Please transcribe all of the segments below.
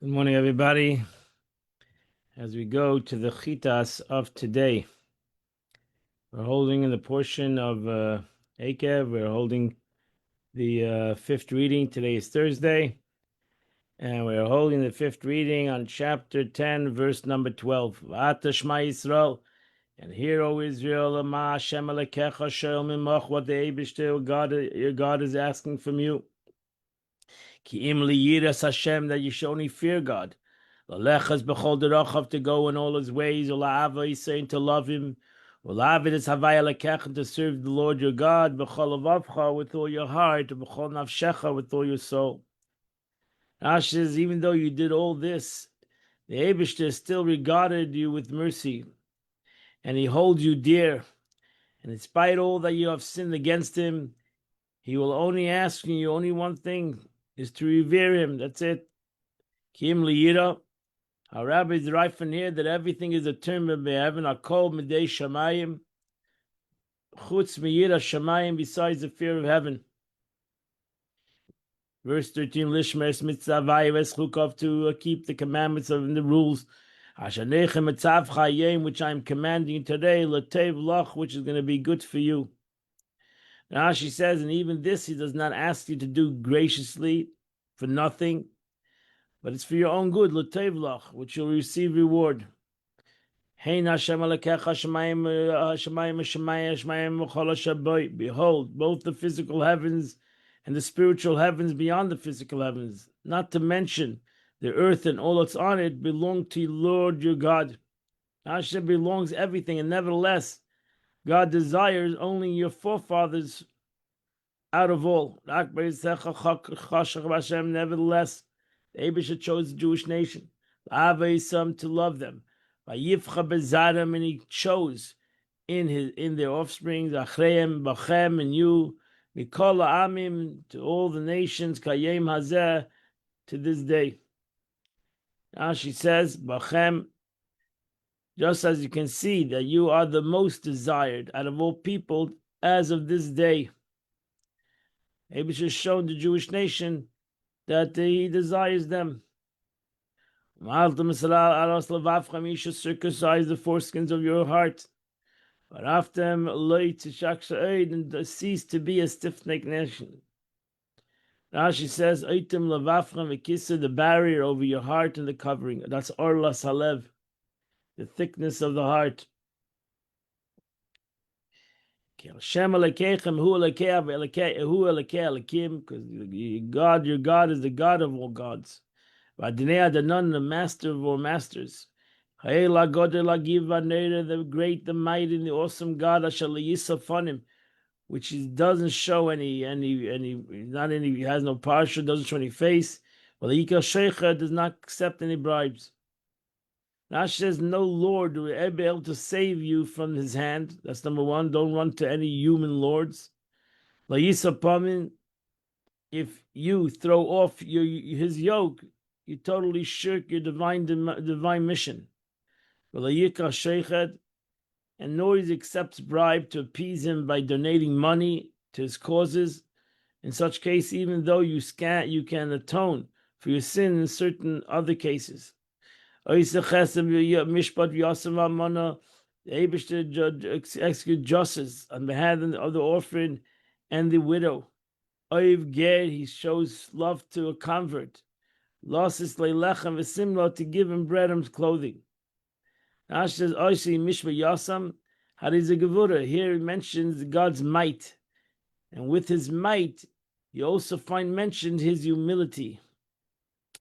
Good morning, everybody. As we go to the Chitas of today, we're holding in the portion of Ekev. We're holding the fifth reading. Today is Thursday, and we're holding the fifth reading on chapter 10, verse number 12. V'ata Shema Yisrael, and hear, O Israel, Ma Hashem Elokecha Shel Mimach, what the Eibishter, your God is asking from you. Ki im liyiras Hashem, that you should only fear God. L'lechas b'chol derachav, to go in all his ways. Ula'ava, he's saying to love him. Ula'avid is havaya lekech, to serve the Lord your God. B'chol avavcha, with all your heart. B'chol nafshecha, with all your soul. Rashi says, even though you did all this, the Eibishter still regarded you with mercy, and he holds you dear. And in spite of all that you have sinned against him, he will only ask you only one thing, is to revere him. That's it. Kim liyira. Our rabbis derive from here that everything is determined by heaven. Akol midei shamayim, chutz miyira shamayim, besides the fear of heaven. Verse 13: Lishmer mitzvah vayves, to keep the commandments of the rules. Hashanechem mitzav chayim, which I am commanding today. Latev lach, which is going to be good for you. Now she says, and even this he does not ask you to do graciously for nothing, but it's for your own good, l'tevlach, which you'll receive reward. Behold, both the physical heavens and the spiritual heavens beyond the physical heavens, not to mention the earth and all that's on it, belong to Lord your God. Hashem belongs everything, and nevertheless, God desires only your forefathers out of all. Nevertheless, the Eibishter chose the Jewish nation, to love them. And he chose in their offspring, Achreim, Bachem, and you, Mikol Amim, to all the nations, Kayem Hazeh, to this day. Now she says, Bachem, just as you can see that you are the most desired out of all people as of this day. Eibishter has shown the Jewish nation that he desires them. You should circumcise the foreskins of your heart. But after him, and cease to be a stiff-necked nation. Rashi says, the barrier over your heart and the covering. That's orlas halev, the thickness of the heart. Because God, your God, is the God of all gods. The master of all masters. The great, the mighty, and the awesome God, which he doesn't show any, he has no parsha, doesn't show any face. Does not accept any bribes. Rashi says, no Lord will ever be able to save you from his hand. That's number one. Don't run to any human lords. If you throw off his yoke, you totally shirk your divine mission. And nor he accepts bribe to appease him by donating money to his causes. In such case, even though you can atone for your sin in certain other cases. The Eibishter execute justice on behalf of the orphan and the widow. He shows love to a convert. To give him bread and clothing. Here he mentions God's might. And with his might, you also find mentioned his humility.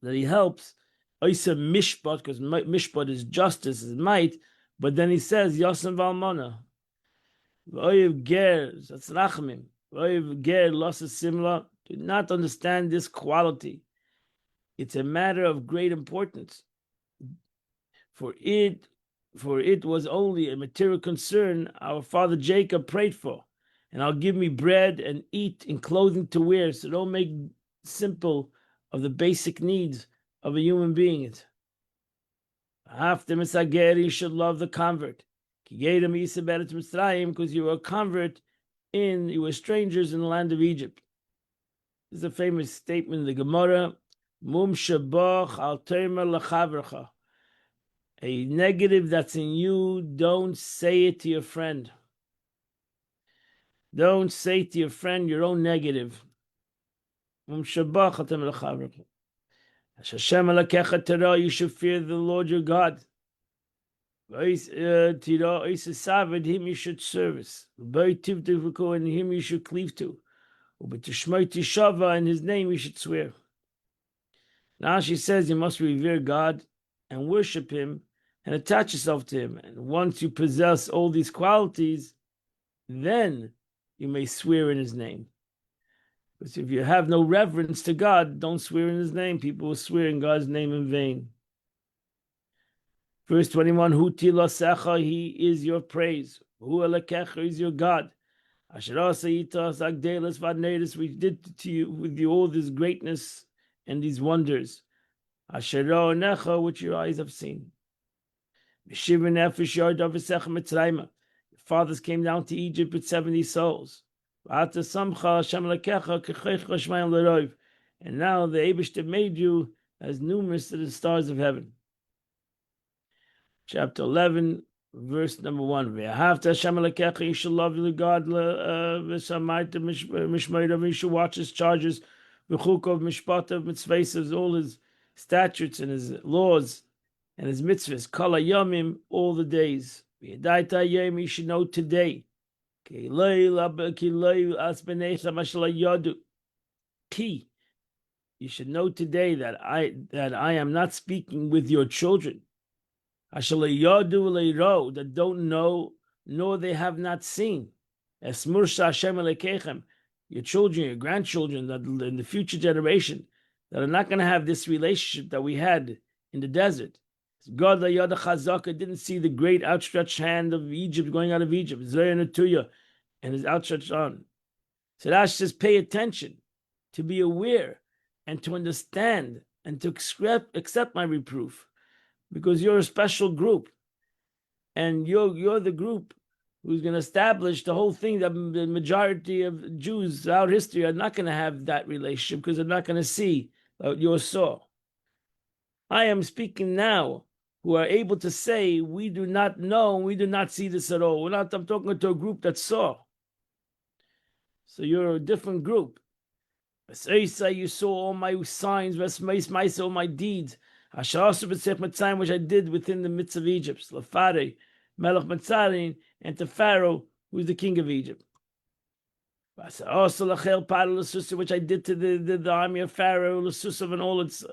That he helps. Oisa mishpat, because mishpat is justice, is might, but then he says Yasam Valmana. Oyev ger, that's rachamim. Oyev ger losses similar. Do not understand this quality. It's a matter of great importance. For it was only a material concern our father Jacob prayed for. And I'll give me bread and eat and clothing to wear. So don't make simple of the basic needs of a human being. After Misager, you should love the convert. Because you were a convert you were strangers in the land of Egypt. This is a famous statement in the Gemara. Mum shabach al temer lechavrecha. A negative that's in you, don't say it to your friend. Don't say to your friend your own negative. Mum shabach al temer lechavrecha. Hashem alakecha Torah, you should fear the Lord your God. Him you should service. And him you should cleave to. And his name you should swear. Now she says you must revere God and worship him and attach yourself to him. And once you possess all these qualities, then you may swear in his name. Because if you have no reverence to God, don't swear in his name. People will swear in God's name in vain. Verse 21, Hu tilasecha, he is your praise. Hu elekecha is your God. Asher asayita zagdelas vadneris, we did to you with you all this greatness and these wonders. Asher necha, which your eyes have seen. Your fathers came down to Egypt with 70 souls. And now the Eibishter made you as numerous as the stars of heaven. Chapter 11, verse number 1. You shall love your God, you shall watch his charges, all his statutes and his laws and his mitzvahs, kol hayomim, all the days. You should know today. Key, you should know today that I am not speaking with your children. That don't know, nor they have not seen. Your children, your grandchildren, that in the future generation, that are not going to have this relationship that we had in the desert. God didn't see the great outstretched hand of Egypt going out of Egypt, and his outstretched arm. So Rashi says, pay attention, to be aware, and to understand, and to accept my reproof. Because you're a special group, and you're the group who's going to establish the whole thing that the majority of Jews throughout history are not going to have that relationship because they're not going to see your saw. I am speaking now, who are able to say we do not know, we do not see this at all. I'm talking to a group that saw. So you're a different group. You saw all my signs, all my deeds. Which I did within the midst of Egypt, Lafare, Melech Matzarin, and to Pharaoh, who is the king of Egypt. Which I did to the army of Pharaoh, Lasusav and all its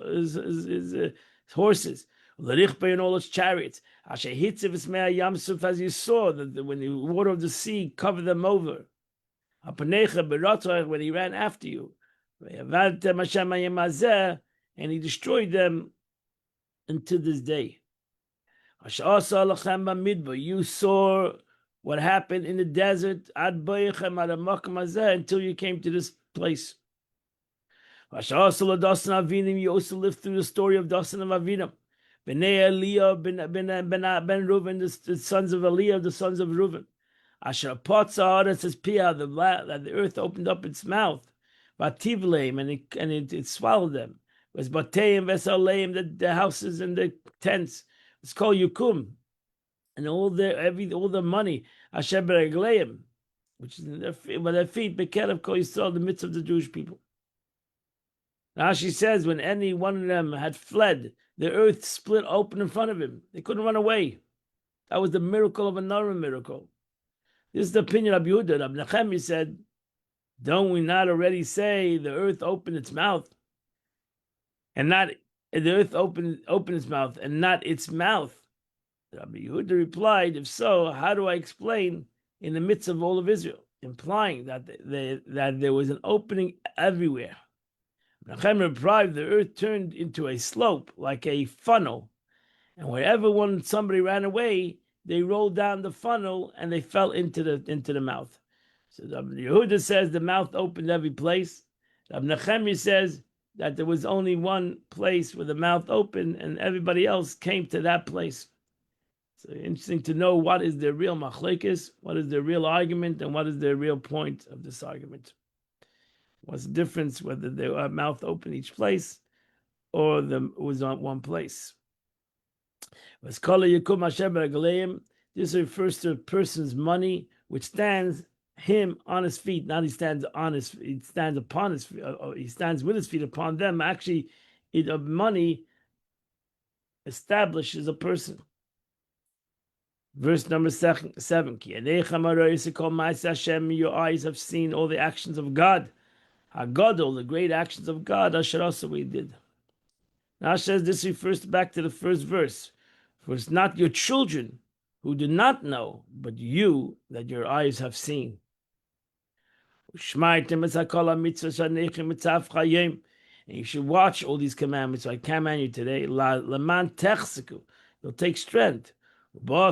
horses, Larichbe and all its chariots. As you saw, that when the water of the sea covered them over. When he ran after you, and he destroyed them until this day. You saw what happened in the desert until you came to this place. You also lived through the story of Dasan and Avinam. Ben Reuven, the sons of Eliah, the sons of Reuven. Asher Potzah, it says Pia, that the earth opened up its mouth. Vativleim, and it swallowed them. It was Bateim Vesaleim, the houses and the tents. It's called Yukum. And all the money, Asher Beregleim, which is by their feet, Bekerev Kol Yisrael, the midst of the Jewish people. Now she says, when any one of them had fled, the earth split open in front of him. They couldn't run away. That was the miracle of another miracle. This is the opinion of Yehuda. Rabbi Nechemia said, don't we not already say the earth opened its mouth? And not the earth opened its mouth and not its mouth. Rabbi Yehuda replied, if so, how do I explain in the midst of all of Israel? Implying that there was an opening everywhere. Nechemia replied, the earth turned into a slope, like a funnel. And wherever somebody ran away, they rolled down the funnel and they fell into the mouth. So Yehuda says the mouth opened every place. Rabbi Nechemia says that there was only one place where the mouth opened and everybody else came to that place. So interesting to know what is the real machlekes, what is the real argument, and what is the real point of this argument. What's the difference whether the mouth opened each place or was on one place. This refers to a person's money, which stands him on his feet. Not he stands on his, he stands upon his, he stands with his feet upon them. Actually, money establishes a person. Verse number 7. Your eyes have seen all the actions of God. Hagadol, the great actions of God. Asher also we did. Now says this refers back to the first verse. For it's not your children who do not know, but you that your eyes have seen. And you should watch all these commandments. So I command you today. You'll take strength. Will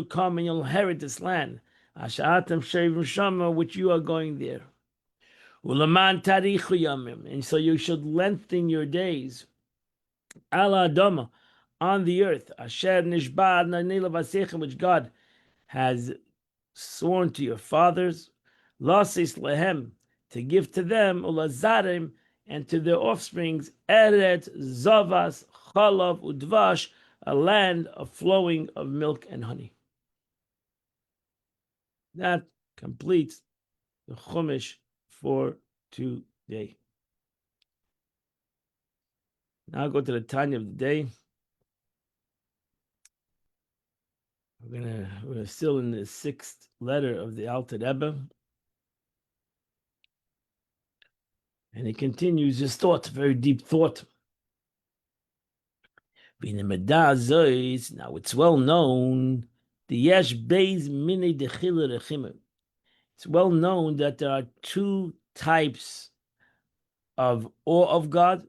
come and you'll inherit this land. Which you are going there. And so you should lengthen your days. Ala Adama, on the earth, Asher Nishbad which God has sworn to your fathers, Lasis Lehem, to give to them, Ulazarim, and to their offsprings, Eret, Zavas, Chalav, Udvash, a land of flowing of milk and honey. That completes the Chumash for today. Now I'll go to the Tanya of the day. We're still in the sixth letter of the Alter Rebbe. And he continues his thought, very deep thought. Now it's well known, the Yesh Beis Mine Dechila Rechimim. It's well known that there are two types of awe of God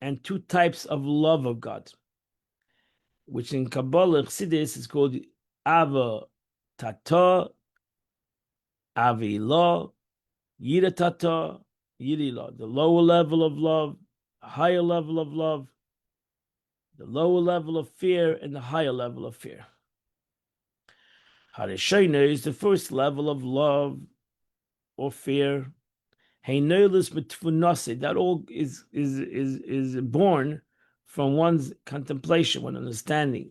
and two types of love of God, which in Kabbalah Chassidus is called Ava Tata, Avi Lo, Yira Tata, Yiri Lo. The lower level of love, a higher level of love, the lower level of fear, and the higher level of fear. Harishayna is the first level of love or fear. That all is born from one's contemplation, one's understanding.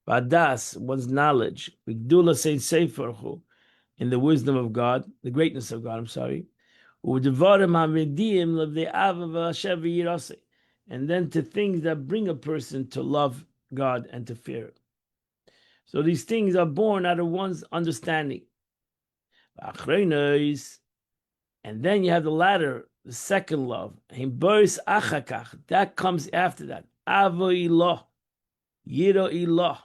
Vadas, one's knowledge. Bigdula Saint Seferhu, in the wisdom of God, the greatness of God, I'm sorry. And then to things that bring a person to love God and to fear Him. So these things are born out of one's understanding. And then you have the latter, the second love. That comes after that. Avo ilah, yiro ilah,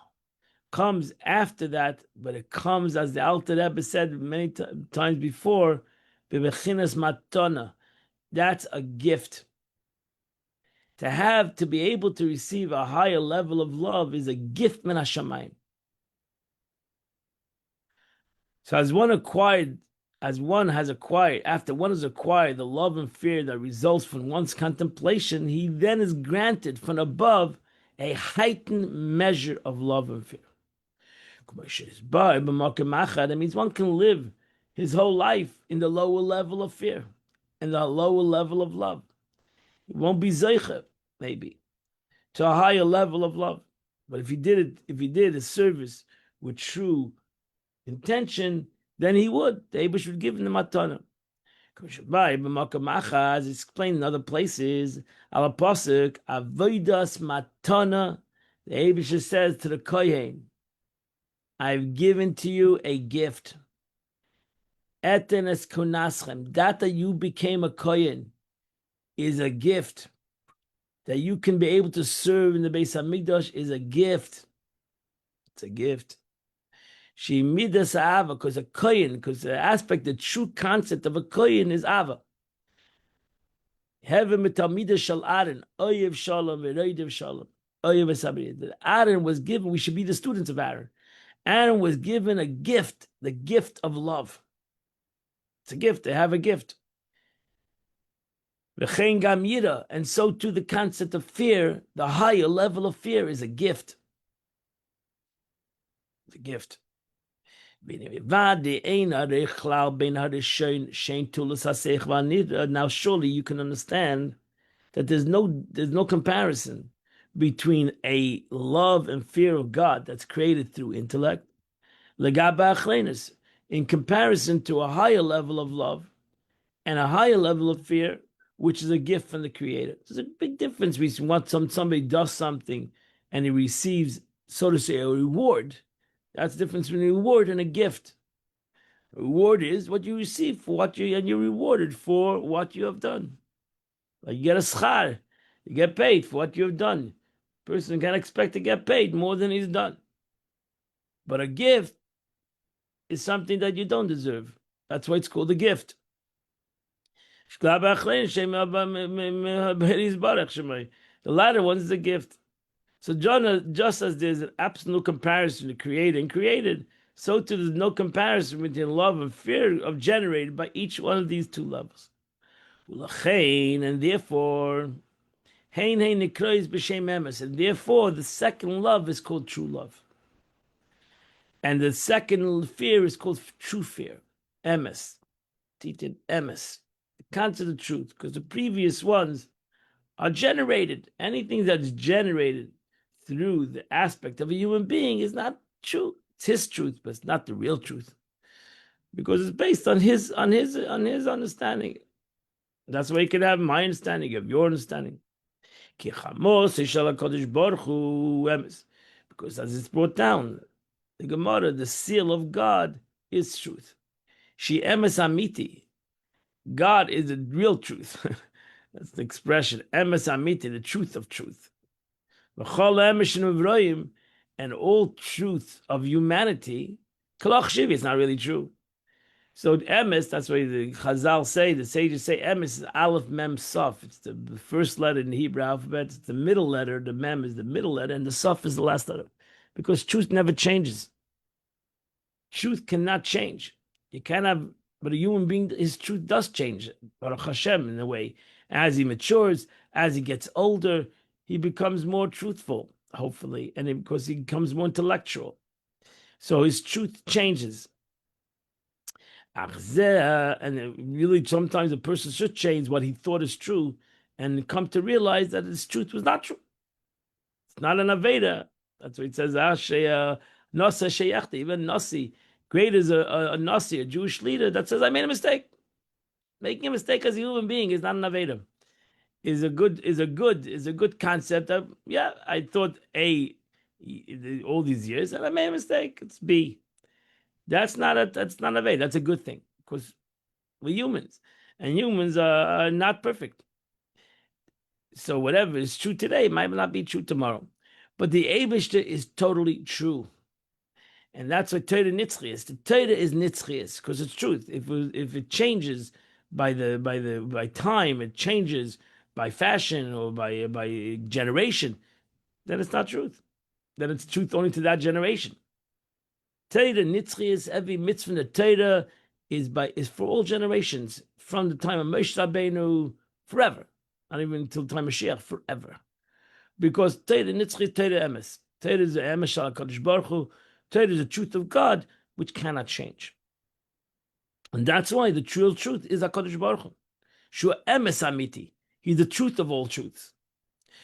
comes after that, but it comes, as the Alter Rebbe said many times before, bebechinas matana. That's a gift. To be able to receive a higher level of love is a gift min hashamayim. So after one has acquired the love and fear that results from one's contemplation, he then is granted from above a heightened measure of love and fear. That means one can live his whole life in the lower level of fear and the lower level of love. He won't be zeicha, maybe, to a higher level of love. But if he did a service with true intention, then he would. The Eibush would give him the matana. As explained in other places, al pasuk avodas matana. The Eibush says to the kohen, "I've given to you a gift. Eten es kunaschem. That you became a kohen is a gift. That you can be able to serve in the Beis Hamikdash is a gift. It's a gift." She midas ava, because a kohen, because the aspect, the true concept of a kohen is ava. Heaven mitamida shal Aaron, oyev shalom v'roidev shalom, oyev esabri. Aaron was given. We should be the students of Aaron. Aaron was given a gift, the gift of love. It's a gift. They have a gift. V'chein gam yira, and so too the concept of fear, the higher level of fear, is a gift. It's a gift. Now surely you can understand that there's no comparison between a love and fear of God that's created through intellect, legaba achlenis, in comparison to a higher level of love and a higher level of fear, which is a gift from the Creator. There's a big difference between what somebody does something and he receives, so to say, a reward. That's the difference between a reward and a gift. A reward is what you receive for what and you're rewarded for what you have done. Like you get a schar, you get paid for what you have done. Person can expect to get paid more than he's done. But a gift is something that you don't deserve. That's why it's called a gift. The latter one is a gift. So just as there's an absolute comparison to created and created, so too there's no comparison between love and fear of generated by each one of these two levels. And therefore, and therefore the second love is called true love. And the second fear is called true fear. Emes. Titin emes. The concept of truth. Because the previous ones are generated. Anything that's generated through the aspect of a human being is not true. It's his truth, but it's not the real truth. Because it's based on his understanding. That's why you can have my understanding, you have your understanding. Because as it's brought down, the Gemara, the seal of God is truth. She emes amiti. God is the real truth. That's the expression. Emes amiti, the truth of truth. And all truth of humanity, it's not really true. So emes, that's why the Chazal say, the sages say, emes is aleph mem saf. It's the first letter in the Hebrew alphabet. It's the middle letter. The mem is the middle letter, and the saf is the last letter. Because truth never changes. Truth cannot change. You can't have, but a human being, his truth does change. Baruch Hashem, in a way. As he matures, as he gets older, he becomes more truthful, hopefully, and because he becomes more intellectual. So his truth changes. And really, sometimes a person should change what he thought is true and come to realize that his truth was not true. It's not an Aveda. That's what it says. Nasa sheyachti, even Nasi, great as a Nasi, a Jewish leader that says, I made a mistake. Making a mistake as a human being is not an Aveda. Is a good concept of, yeah, I thought A all these years and I made a mistake. It's B. That's not a way. That's a good thing because we're humans, and humans are not perfect. So whatever is true today might not be true tomorrow, but the Eibishter is totally true, and that's what Torah Nitzchias. The Torah is Nitzchias because it's truth. If it changes by time, it changes by fashion or by generation, then it's not truth. Then it's truth only to that generation. Torah Nitzchias, every mitzvah in the Torah is for all generations, from the time of Moshe Rabbeinu forever, not even until the time of Mashiach, forever. Because Torah Nitzchias, Torah Emes. Torah is the Emes Shal HaKadosh Baruch Hu. Torah is the truth of God, which cannot change. And that's why the true truth is HaKadosh Baruch Hu. Shua Emes Amiti. He's the truth of all truths.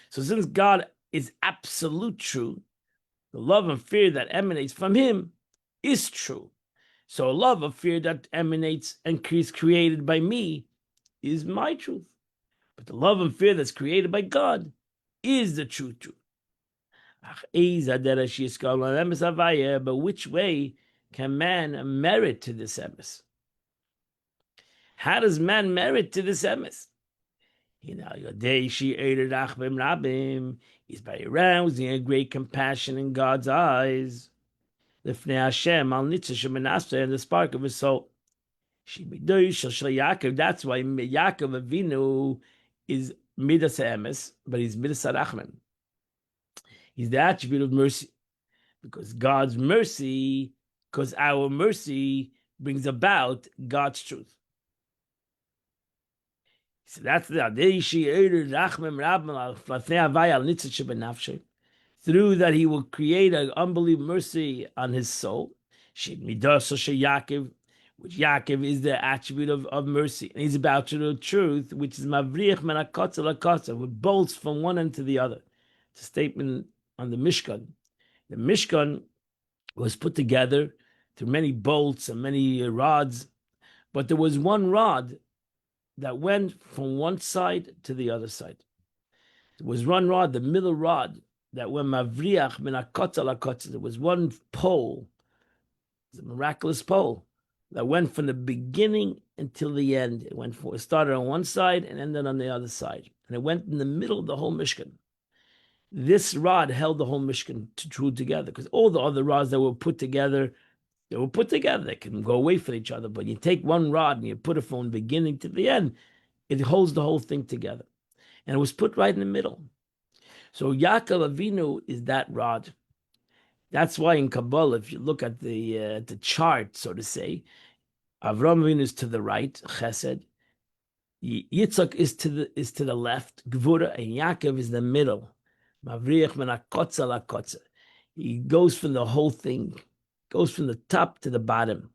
So since God is absolute true, the love and fear that emanates from him is true. So a love of fear that emanates and is created by me is my truth. But the love and fear that's created by God is the true truth. But which way can man merit to this emes? How does man merit to this emes? Is by arousing a great compassion in God's eyes. Lifnei Hashem al nitzah shemenaseh, and the spark of his soul. Shemidoy shel Yaakov. That's why Yaakov Avinu is midas emes, but he's midas rachman. He's the attribute of mercy, because God's mercy, because our mercy brings about God's truth. So that's the through that he will create an unbelievable mercy on his soul, which Yaakov is the attribute of mercy. And he's about to the truth, which is Mavriach men hakotza lakotza, with bolts from one end to the other. It's a statement on the Mishkan. The Mishkan was put together through many bolts and many rods, but there was one rod that went from one side to the other side. There was one rod, the middle rod, that went Mavriach men hakotza lakotza. There was one pole, it's a miraculous pole, that went from the beginning until the end. It started on one side and ended on the other side. And it went in the middle of the whole Mishkan. This rod held the whole Mishkan true together, because all the other rods that were put together, they can go away from each other. But you take one rod and you put it from the beginning to the end, it holds the whole thing together. And it was put right in the middle. So Yaakov Avinu is that rod. That's why in Kabbalah, if you look at the chart, so to say, Avraham Avinu is to the right, Chesed. Yitzchak is to the left, Gvura, and Yaakov is the middle. Mavriach men hakotza lakotza. He goes from the whole thing, goes from the top to the bottom.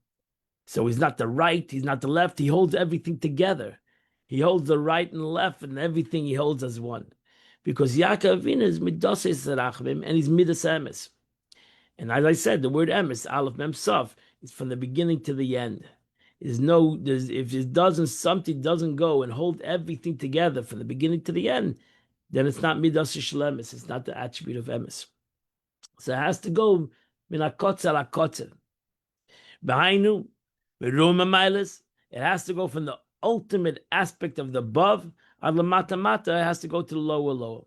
So he's not the right, he's not the left. He holds everything together. He holds the right and the left, and everything he holds as one. Because Yaakov Avinu is midas rachmim, and he's midas emes. And as I said, the word emes, aleph mem saf, is from the beginning to the end. If something doesn't go and hold everything together from the beginning to the end, then it's not midas shlemis. It's not the attribute of emes. So it has to go min hakotza lakotza. Behainu, beruma milas. It has to go from the ultimate aspect of the above, ad lamata mata. It has to go to the lower.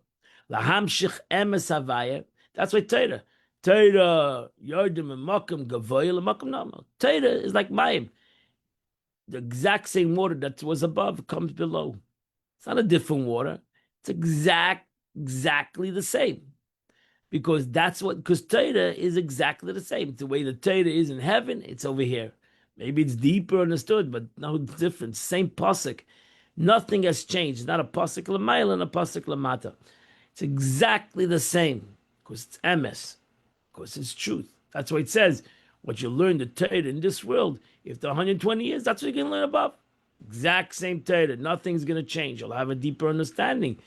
Lahamshich emes havaya. That's why Torah yardim and makom gavoy makom namal. Torah is like mayim. The exact same water that was above comes below. It's not a different water. It's exactly the same. Because Torah is exactly the same. The way the Torah is in heaven, it's over here. Maybe it's deeper understood, but no difference. Same pasuk. Nothing has changed. It's not a pasuk l'mayla and a pasuk l'mata. It's exactly the same. Because it's emes. Because it's truth. That's why it says, what you learn the Torah in this world, if the 120 years, that's what you're going to learn above. Exact same Torah. Nothing's going to change. You'll have a deeper understanding.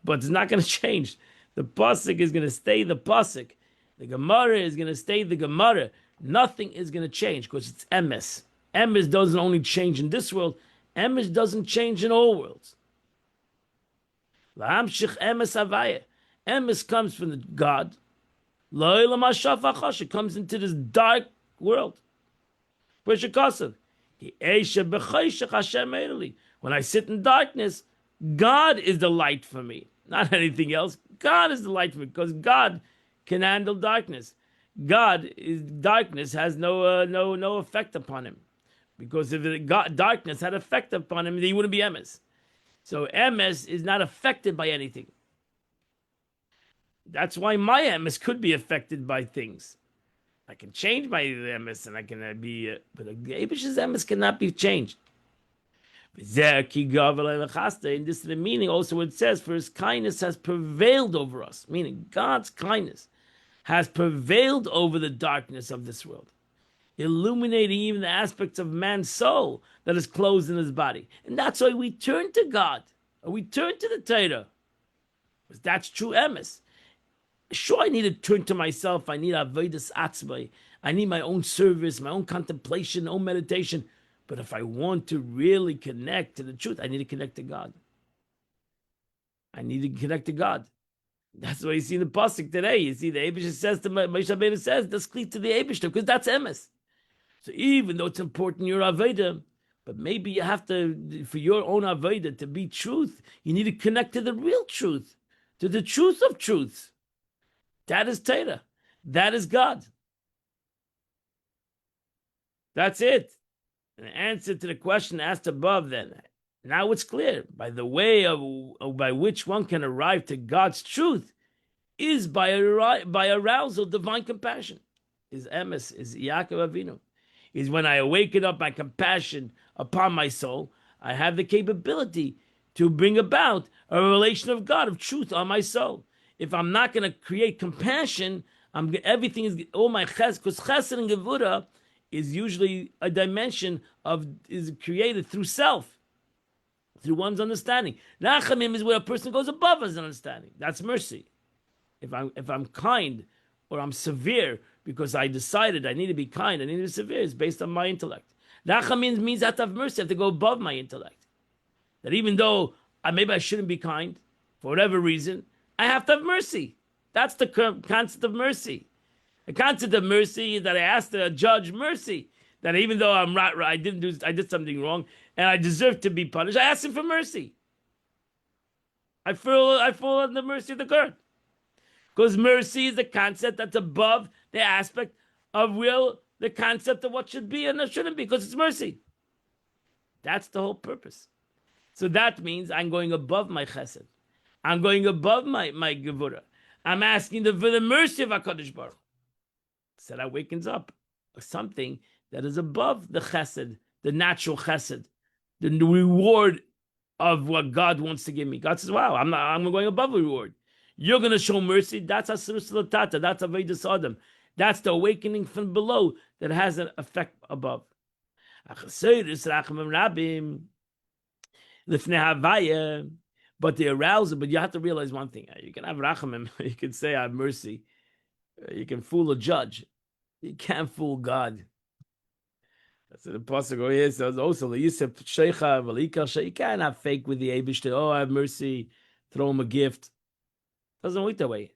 But it's not going to change. The pasuk is going to stay the pasuk. The Gemara is going to stay the Gemara. Nothing is going to change because it's emes. Emes doesn't only change in this world. Emes doesn't change in all worlds. La'amshich emes havaya. Emes comes from the God. It comes into this dark world. When I sit in darkness, God is the light for me, not anything else. God is the light for me because God can handle darkness. Darkness has no effect upon him, because if darkness had effect upon him, he wouldn't be emes. So emes is not affected by anything. That's why my emes could be affected by things. I can change my emes and I can be, but the Eibish's emes cannot be changed. And this is the meaning also it says, for his kindness has prevailed over us, meaning God's kindness has prevailed over the darkness of this world, illuminating even the aspects of man's soul that is closed in his body. And that's why we turn to God, or we turn to the Torah, because that's true emes. Sure, I need to turn to myself. I need avodas atzmai. I need my own service, my own contemplation, my own meditation. But if I want to really connect to the truth, I need to connect to God. I need to connect to God. That's why you see in the pasuk today. You see the Eibishter says to Moshe Rabbeinu says, "Let's cleave to the Eibishter," because that's emes. So even though it's important your avodah, but maybe you have to, for your own avodah to be truth, you need to connect to the real truth, to the truth of truth. That is Torah. That is God. That's it. An answer to the question asked above then. Now it's clear. By the way by which one can arrive to God's truth is by arousal, divine compassion. Is emes, is Yaakov Avinu. Is when I awaken up my compassion upon my soul, I have the capability to bring about a relation of God, of truth on my soul. If I'm not going to create compassion, everything is all my ches, because chesed and gevura is usually a dimension is created through self, through one's understanding. Rachamim is where a person goes above his understanding. That's mercy. If I'm kind or I'm severe because I decided I need to be kind, I need to be severe, it's based on my intellect. Rachamim means I have to have mercy, I have to go above my intellect. That even though maybe I shouldn't be kind, for whatever reason, I have to have mercy. That's the concept of mercy. The concept of mercy is that I ask the judge mercy. That even though I'm right, I did something wrong, and I deserve to be punished, I ask him for mercy. I fall under the mercy of the court. Because mercy is the concept that's above the aspect of the concept of what should be and what shouldn't be, because it's mercy. That's the whole purpose. So that means I'm going above my chesed. I'm going above my gevura. I'm asking for the mercy of HaKadosh Baruch Hu. So that wakens up something that is above the chesed, the natural chesed, the reward of what God wants to give me. God says, wow, I'm going above the reward. You're going to show mercy. That's Asirus Latata. That's Avodas Adam. That's the awakening from below that has an effect above. But the arousal, but you have to realize one thing. You can have rachamim, you can say I have mercy. You can fool a judge. You can't fool God. That's what the pasuk over here says. Also, you can't have fake with the Eibishter. Oh, I have mercy. Throw him a gift. Doesn't work that way.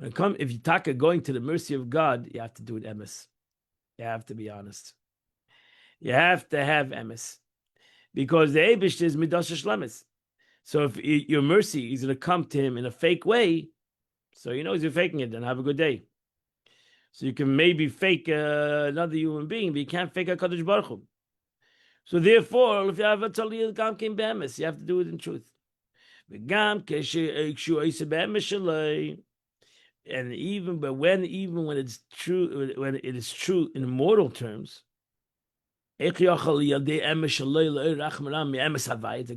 If you talk going to the mercy of God, you have to do it emes. You have to be honest. You have to have emes, because the Eibishter is midas shlemis. So if your mercy is going to come to him in a fake way, so he knows you're faking it, then have a good day. So you can maybe fake another human being, but you can't fake HaKadosh Baruch Hu. So therefore, if you have a taliyah gam kein be'emes, you have to do it in truth. And even when it's true, when it is true in mortal terms, the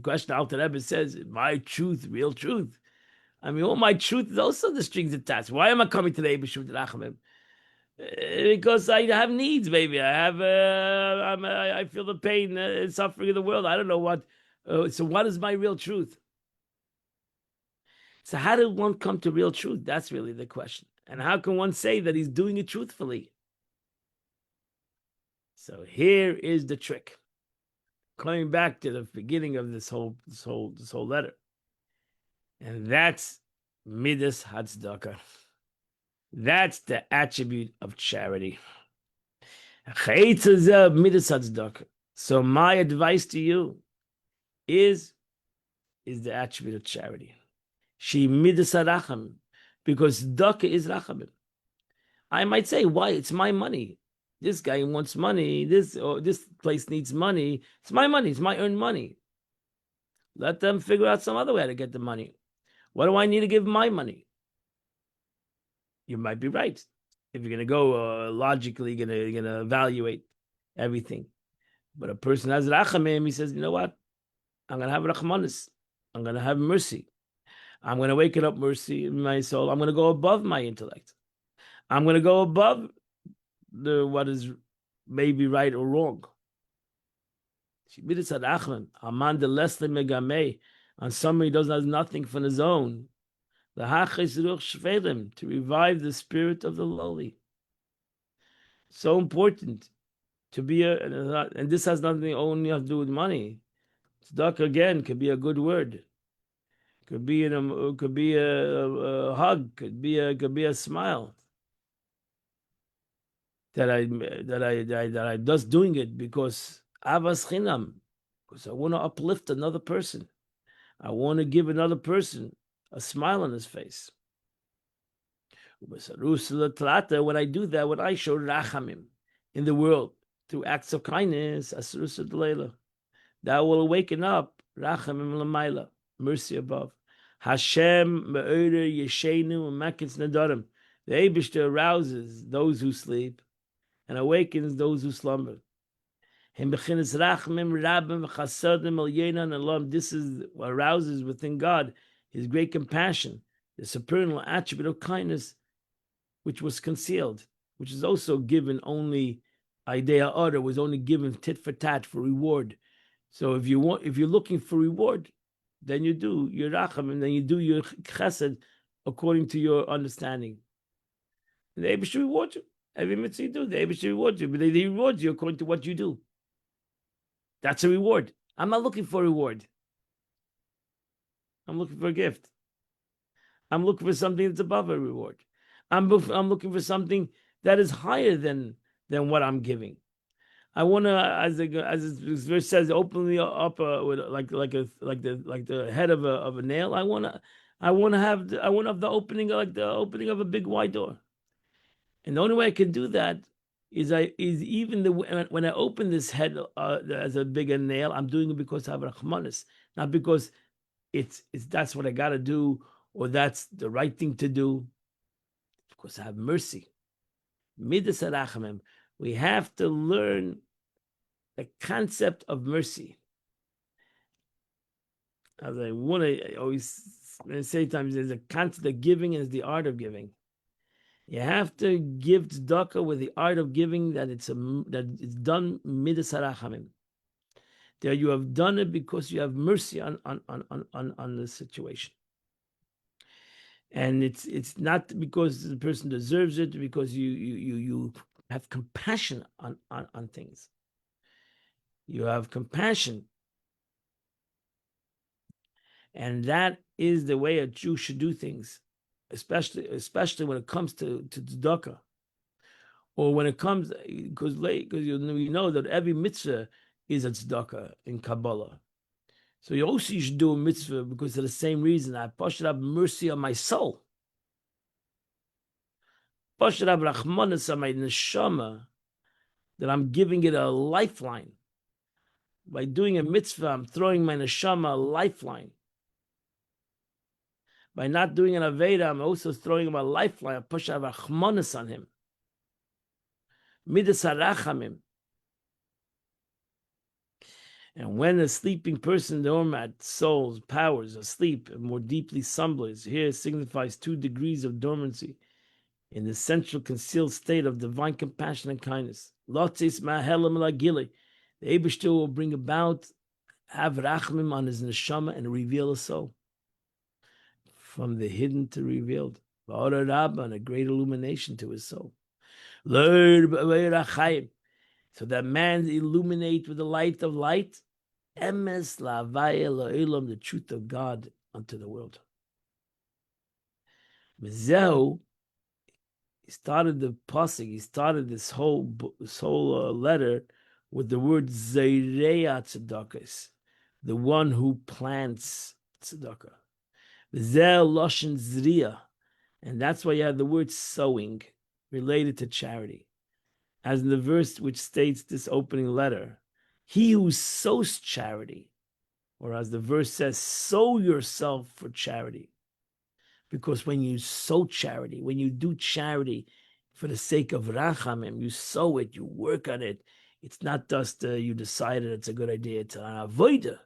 question Alter Rebbe says, my truth, real truth. I mean, all my truth is also the strings attached. Why am I coming to the Eibishter with Rachamim? Because I have needs, baby. I feel the pain and suffering of the world. I don't know what. So what is my real truth? So how did one come to real truth? That's really the question. And how can one say that he's doing it truthfully? So here is the trick. Coming back to the beginning of this whole letter, and that's midas hatzdaka. That's the attribute of charity. So my advice to you is the attribute of charity. She midas haracham, because daka is rachamim. I might say, why? It's my money. This guy wants money. This place needs money. It's my money. It's my earned money. Let them figure out some other way to get the money. What do I need to give my money? You might be right. If you're going to go logically, you're going to evaluate everything. But a person has rachamim, he says, you know what? I'm going to have rachmanis. I'm going to have mercy. I'm going to wake up mercy in my soul. I'm going to go above my intellect. I'm going to go above what is maybe right or wrong. On somebody who doesn't have nothing from his own. To revive the spirit of the lowly. So important to be and this has nothing only to do with money. Tzedakah again could be a good word. Could be a hug. Could be a smile. That I just doing it because avas chinam, because I want to uplift another person. I want to give another person a smile on his face. When I do that, when I show rachamim in the world through acts of kindness, that will awaken up rachamim l'mayla, mercy above. Hashem me'oder yeshenu u'makitz nadarim. The Eibishter arouses those who sleep and awakens those who slumber. This is what arouses within God his great compassion, the supernal attribute of kindness, which was concealed, which is also given only idea order was only given tit for tat for reward. So if you're looking for reward, then you do your racham, and then you do your chesed according to your understanding. And the Eibush should reward you. Every mitzvah you do, the Eibush should reward you, but they reward you according to what you do. That's a reward. I'm not looking for a reward. I'm looking for a gift. I'm looking for something that's above a reward. I'm looking for something that is higher than what I'm giving. I want to, as this verse says, openly up with like the head of a nail. I want to have the opening, like the opening of a big wide door. And the only way I can do that is when I open this head as a bigger nail, I'm doing it because I have rachmanis, not because it's that's what I got to do or that's the right thing to do. Because I have mercy. Midas harachamim. We have to learn the concept of mercy. As I always say times, there's a concept of giving and there's the art of giving. You have to give tzedakah with the art of giving that it's done midas harachamim. That you have done it because you have mercy on the situation. And it's not because the person deserves it, because you have compassion on things. You have compassion. And that is the way a Jew should do things, especially when it comes to tzedakah. Or when it comes, because you know that every mitzvah is a tzedakah in Kabbalah. So you should do a mitzvah because of the same reason. I should have mercy on my soul. I should have rachmanis on my neshama, that I'm giving it a lifeline. By doing a mitzvah, I'm throwing my neshama a lifeline. By not doing an aveda, I'm also throwing him a lifeline. I should have rachmanis on him. Midas harachamim. And when a sleeping person, the dormant souls, powers, asleep, and more deeply slumbers, here signifies 2 degrees of dormancy in the central concealed state of divine compassion and kindness. Lotzis ma'helam lagili. The Eibishter will bring about, have rachmim on his neshama and reveal his soul. From the hidden to revealed. Ba'ora rabba, and a great illumination to his soul. So that man illuminate with the light of light, emes la'avaya la'ilam, the truth of God unto the world. Mizehu, he started the pasuk, he started this whole letter with the word Zaireya tzedakahs, the one who plants tzedakah. Mizehu loshen zriya, and that's why you have the word sowing related to charity. As in the verse which states this opening letter, he who sows charity, or as the verse says, sow yourself for charity. Because when you sow charity, when you do charity for the sake of rachamim, you sow it, you work on it. It's not just you decided it's a good idea. It's an avodah.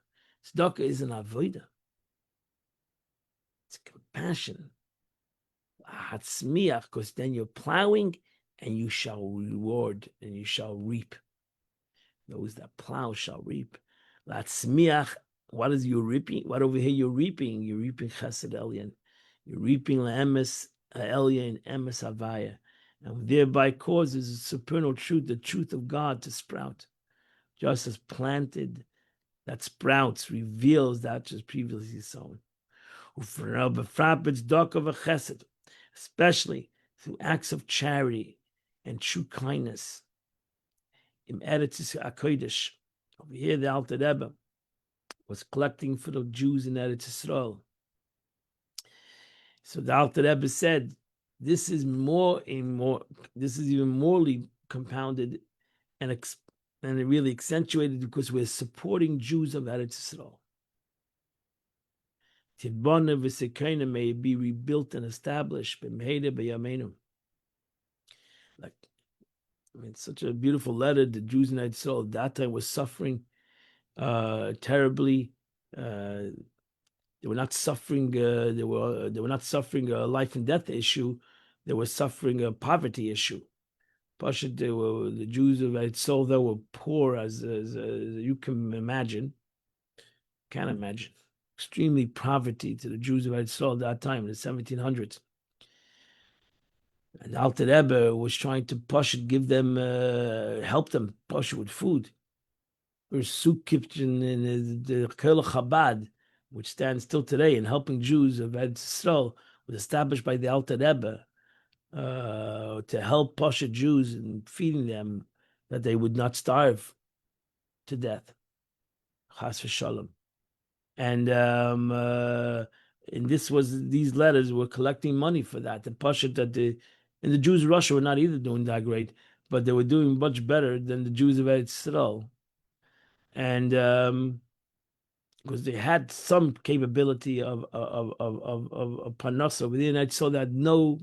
Tzedakah is an avodah. It's compassion. Hatzmiach, because then you're plowing and you shall reward and you shall reap. Those that plow shall reap. Latzmiach, what is you reaping? What over here you're reaping? You're reaping chesed elyon. You're reaping le'emes elyon and emes havaya. And thereby causes the supernal truth, the truth of God to sprout. Just as planted, that sprouts, reveals that which is previously sown. Especially through acts of charity and true kindness. In Eretz HaKodesh, over here the Alter Rebbe was collecting for the Jews in Eretz Yisrael. So the Alter Rebbe said, this is even morely compounded and really accentuated because we're supporting Jews of Eretz Yisrael. Tibana v'sekena may be rebuilt and established. Like, it's such a beautiful letter. The Jews in Israel at that time were suffering terribly. They were not suffering. They were not suffering a life and death issue. They were suffering a poverty issue. Pasha, the Jews of Eretz that were poor as you can imagine. Can't imagine. Extremely poverty to the Jews of Eretz at that time in the 1700s. And Alter Rebbe was trying to give them, help them with food. Or soup kitchen in the Kel Chabad, which stands still today in helping Jews of Eretz Yisrael, was established by the Alter Rebbe to help Pasha Jews and feeding them that they would not starve to death. Chas v'shalom. And these letters were collecting money for that. The Pasha that and the Jews of Russia were not either doing that great, but they were doing much better than the Jews of Eretz Yisrael. And because they had some capability of parnasa within it, so that no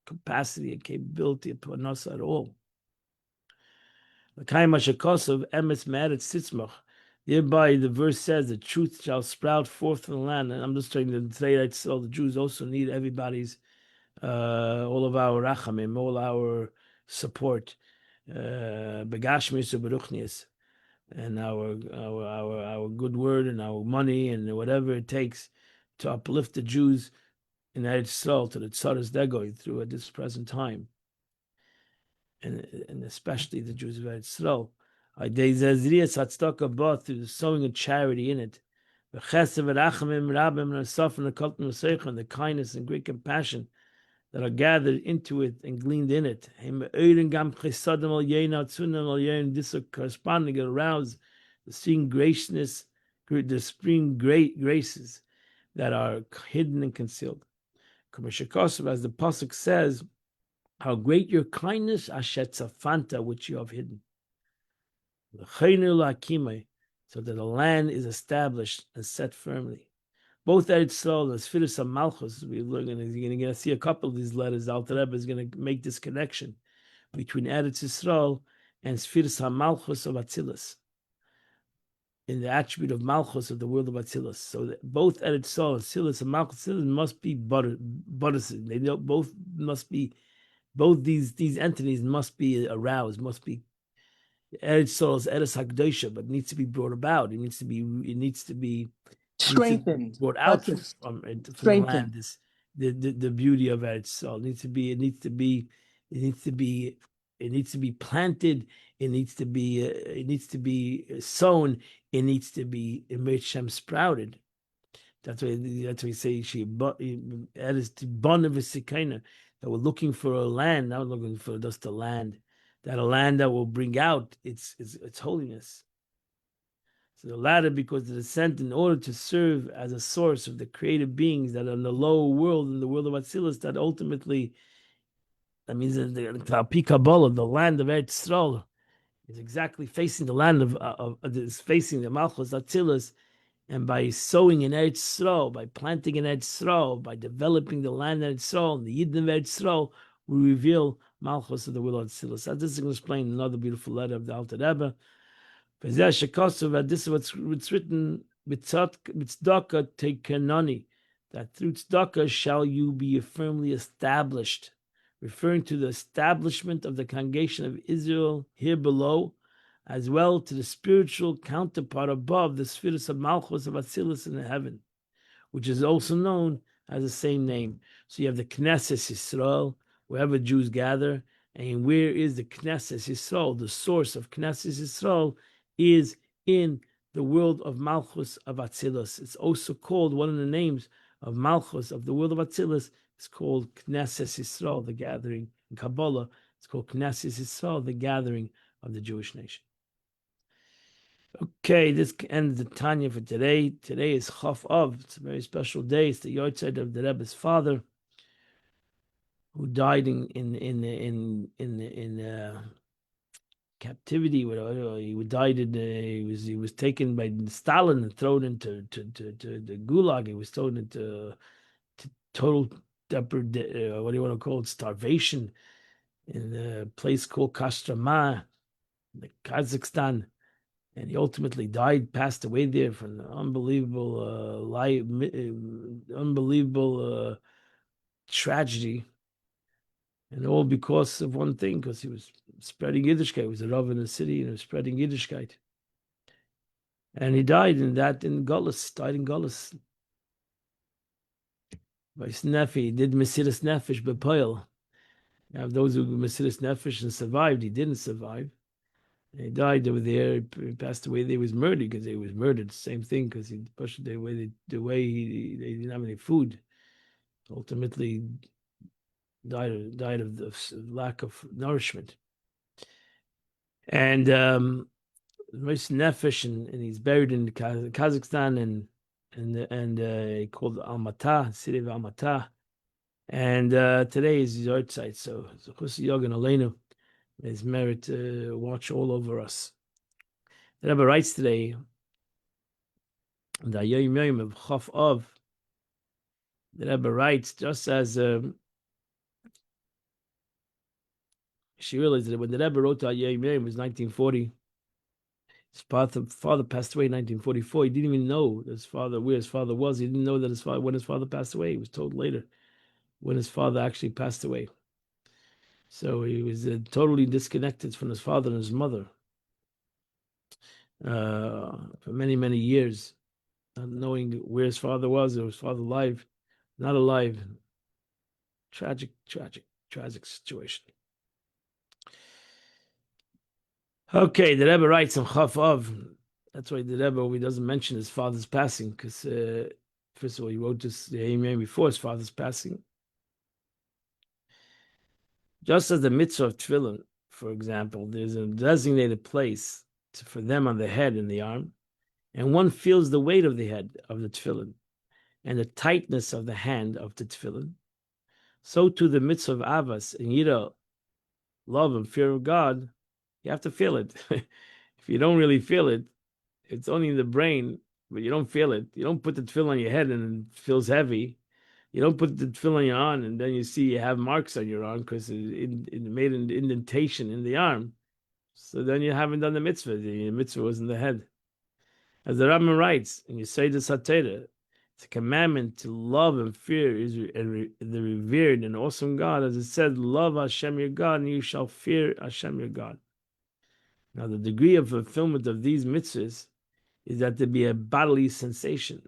capacity and capability of parnasa at all. Thereby, the verse says, "The truth shall sprout forth from the land." And I'm just trying to say that so the Jews also need everybody's, all of our rachamim, all our support, begashmis u'beruchnius, and our good word and our money and whatever it takes to uplift the Jews in Eretz Yisrael to the tzaras they're going through at this present time, and especially the Jews of Eretz Yisrael. Through the sowing of charity in it, and the kindness and great compassion that are gathered into it and gleaned in it. This corresponding arouse the supreme graciousness, the supreme great graces that are hidden and concealed. As the pasuk says, "How great your kindness, Ashet Safanta, which you have hidden." So that the land is established and set firmly. Both Eretz Yisrael and Sfiras HaMalchus, you're going to see a couple of these letters. Alter Rebbe is going to make this connection between Eretz Yisrael and Sfiras HaMalchus of Atzilus, in the attribute of Malchus of the world of Atzilus. So that both Eretz Yisrael and Sfiras HaMalchus must be buddhism. They both must be. Both these entities must be aroused, must be Eretz Yisrael is Eretz Hakdosha, but it needs to be brought about. It needs to be strengthened, brought out from the land. The beauty of Eretz Yisrael needs to be planted. It needs to be sown. It needs to be Shem sprouted. That's why we say she Eretz Tibon of that we're looking for a land, not looking for just a land. That a land that will bring out its holiness. So the latter, because it is sent in order to serve as a source of the creative beings that are in the lower world, in the world of Atzilus, that ultimately, that means that the Kabbalah, the land of Eretz Yisrael, is exactly facing the land is facing the Malchus Atzilus, and by sowing in Eretz Yisrael, by planting in Eretz Yisrael, by developing the land of Eretz Yisrael, and the Yidden of Eretz Yisrael, we reveal Malchus of the will of Atzilus. This is going to explain another beautiful letter of the Alter Rebbe. This is what's written, Tzedakah Tekanani, that through tzedakah shall you be firmly established, referring to the establishment of the congregation of Israel here below, as well to the spiritual counterpart above, the Sfiras of Malchus of Atzilus in the heaven, which is also known as the same name. So you have the Knesset Yisrael, wherever Jews gather, and where is the Knesset Yisrael? The source of Knesset Yisrael is in the world of Malchus of Atzilus. It's also called, one of the names of Malchus of the world of Atzilus is called Knesset Yisrael, the gathering. In Kabbalah, it's called Knesset Yisrael, the gathering of the Jewish nation. Okay, this ends the Tanya for today. Today is Chaf Av. It's a very special day. It's the Yortzeit of the Rebbe's father, who died in captivity. He died he was taken by Stalin and thrown into the Gulag. He was thrown into total what do you want to call it, starvation, in a place called Kostroma, Kazakhstan. And he ultimately died, passed away there from an unbelievable tragedy. And all because of one thing, because he was spreading Yiddishkeit. He was a Rav in the city and he was spreading Yiddishkeit. And he died in Gullus, died in Gullus. By Snefi, he did Mesiras Nefesh Bepoil. You have those who Mesiras Nefesh and survived. He didn't survive. He died over there. He passed away. He was murdered because he was murdered. Same thing because he pushed the way they didn't have any food. Ultimately, died of the lack of nourishment. And Mesiras Nefesh, and he's buried in Kazakhstan and he called Almaty, city of Almaty. And today is his yahrzeit, so Chusi Yogan Aleinu, his merit watch all over us. The Rebbe writes today, the Yom Yom of Chaf Av, the Rebbe writes, just as she realized that when the Rebbe wrote to Yom Yom, it was 1940. His father passed away in 1944. He didn't even know where his father was. He didn't know that when his father passed away. He was told later when his father actually passed away. So he was totally disconnected from his father and his mother for many, many years, not knowing where his father was, or his father alive, not alive. Tragic situation. Okay, the Rebbe writes on Chaf Av. That's why the Rebbe he doesn't mention his father's passing, because first of all, he wrote this before his father's passing. Just as the mitzvah of tefillin, for example, there's a designated place for them on the head and the arm, and one feels the weight of the head of the tefillin and the tightness of the hand of the tefillin. So too the mitzvah of avas and yira, love and fear of God, you have to feel it. If you don't really feel it, it's only in the brain, but you don't feel it. You don't put the tefillin on your head and it feels heavy. You don't put the tefillin on your arm and then you see you have marks on your arm because it made an indentation in the arm. So then you haven't done the mitzvah. The mitzvah was in the head. As the Rambam writes, and you say the Satera, it's a commandment to love and fear the revered and awesome God. As it said, love Hashem your God and you shall fear Hashem your God. Now the degree of fulfillment of these mitzvahs is that there be a bodily sensation.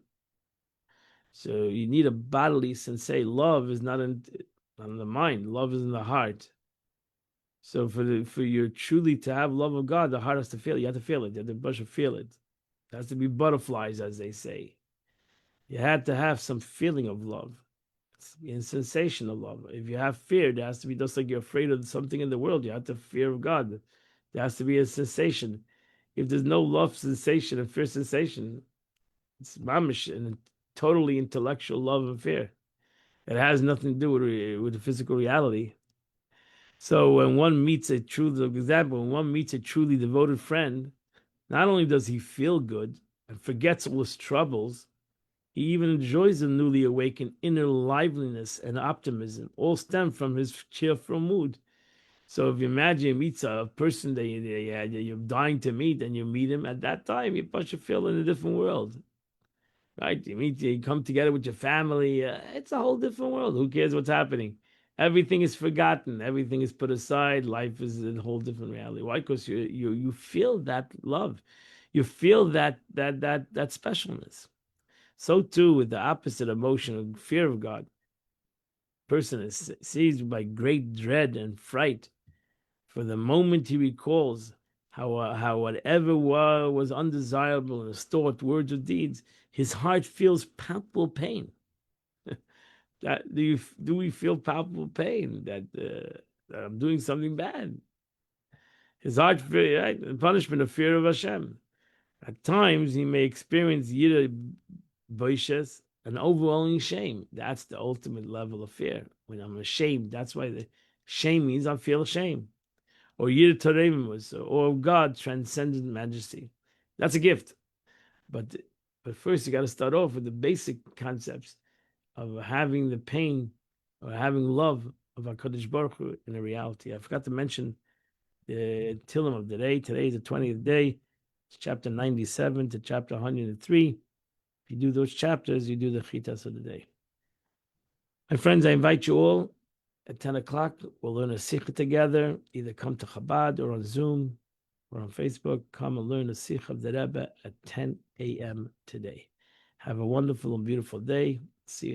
So you need a bodily sensation. Love is not in the mind. Love is in the heart. So for you truly to have love of God, the heart has to feel it. You have to feel it. You have to feel it. It has to be butterflies, as they say. You had to have some feeling of love. It's a sensation of love. If you have fear, there has to be, just like you're afraid of something in the world, you have to fear of God. There has to be a sensation. If there's no love sensation and fear sensation, it's mamish and totally intellectual love and fear. It has nothing to do with the physical reality. So when one meets a truly devoted friend, not only does he feel good and forgets all his troubles, he even enjoys the newly awakened inner liveliness and optimism, all stem from his cheerful mood. So if you imagine you meet a person that you're dying to meet, and you meet him at that time, you should feel in a different world. Right? You come together with your family. It's a whole different world. Who cares what's happening? Everything is forgotten. Everything is put aside. Life is a whole different reality. Why? Because you feel that love. You feel that specialness. So too with the opposite emotion of fear of God. Person is seized by great dread and fright. For the moment he recalls how whatever was undesirable in his thought, words, or deeds, his heart feels palpable pain. Do we feel palpable pain that I'm doing something bad? His heart, right? The punishment of fear of Hashem. At times he may experience yira boishes, an overwhelming shame. That's the ultimate level of fear. When I'm ashamed, that's why the shame means I feel shame. Or yir taremus, or God, transcendent majesty. That's a gift. But first you got to start off with the basic concepts of having the pain or having love of HaKadosh Baruch Hu in a reality. I forgot to mention the Tillim of the day. Today is the 20th day. It's chapter 97 to chapter 103. If you do those chapters, you do the Chitas of the day. My friends, I invite you all at 10 o'clock. We'll learn a sikha together. Either come to Chabad or on Zoom or on Facebook. Come and learn a sikha of the Rebbe at 10 a.m. today. Have a wonderful and beautiful day. See you.